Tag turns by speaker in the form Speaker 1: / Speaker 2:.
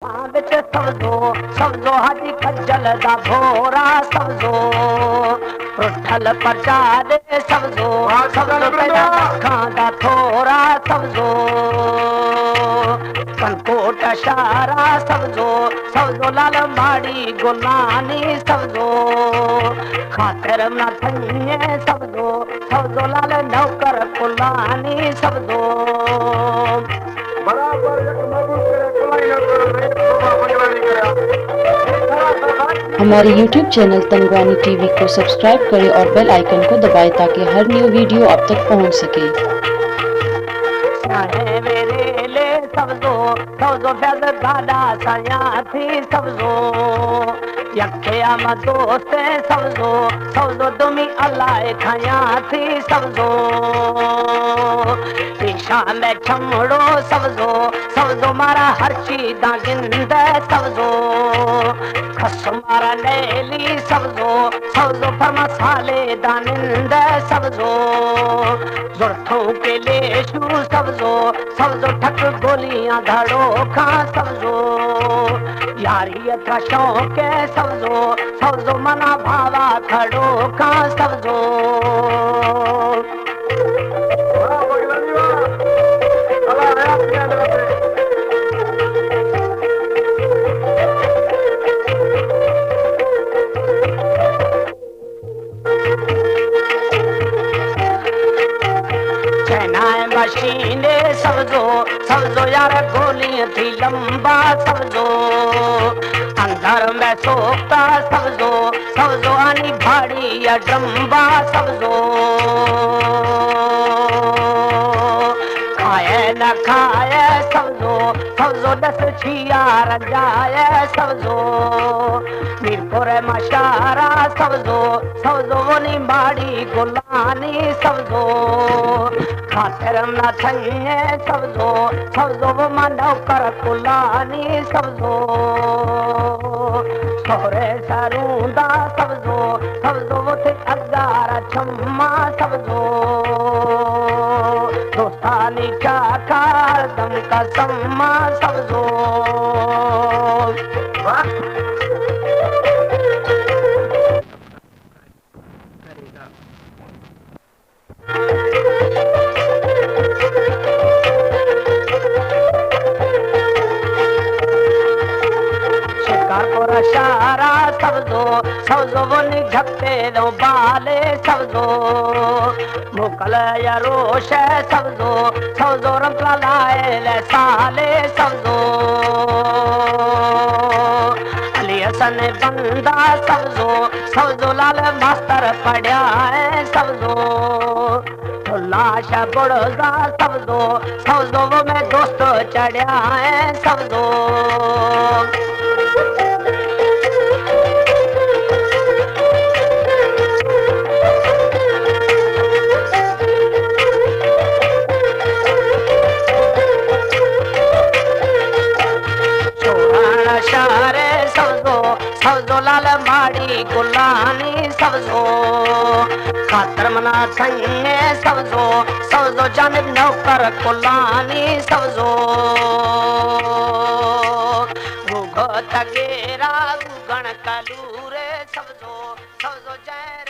Speaker 1: बिच सब्जो हाजी खजल दा भोरा सब्जो रुठल परचादे सब्जो खांदा थोरा सब्जो कनकोट शारा सब्जो लाल माड़ी गुलानी सब्जो खातिर न थइए सब्जो लाल नौकर कुलानी सब्जो
Speaker 2: हमारे YouTube चैनल तंगवानी टीवी को सब्सक्राइब करें और बेल आइकन को दबाएं ताकि हर न्यू वीडियो आप तक पहुंच सके।
Speaker 1: सब्जो फैज दादा सया थी सब्जो यख्या म दोस्त सब्जो दुमी अल्लाह खाया थी सब्जो ईशा में छमड़ो सब्जो मारा हर्ची दागिंद सब्जो खस मारा नैली सब्जो पर मसाले दानिंद सब्जो जुर्थों के लेशू सब्जो ठक गोलियां धड़ो खा सब्जो यारी का शौक है सब्जो मना भावा खड़ो खा सब्जो मशीने सब्जो यार गोली थी लंबा सब्जो अंदर में सोता सब्जो आनी भाड़ी या डम्बा सब्जो खाए न खाए सब्जो दस छिया रजाए सब्जो मीरपुर मशारा सब्जो वोनी माड़ी गुलानी सब्जो खातिर न थइए सब्जो वो नौकर कुलानी सब्जो सोरे सरूंदा सब्जो वो थे अगारा छम्मा सब्जो दोस्तानी चाकार दम का सम्मा सब्जो शारा सब्जो वो निझपते दो बाले सब्जो मुकल या रोश सब्जो रंगला लाए ले साले सब्जो अली हसन बंदा सब्जो लाल मास्टर पढ़िया है सब्जो लाशा बुढ़ा सब्जो वो में दोस्त चढ़िया है सब्जो शारे सब्जो लाल माड़ी गुलानी सब्जो खातर मना थइए सब्जो जानब नौकर कुलानी सब्जो गुगो तगेरा गुगण कलूरे सब्जो जय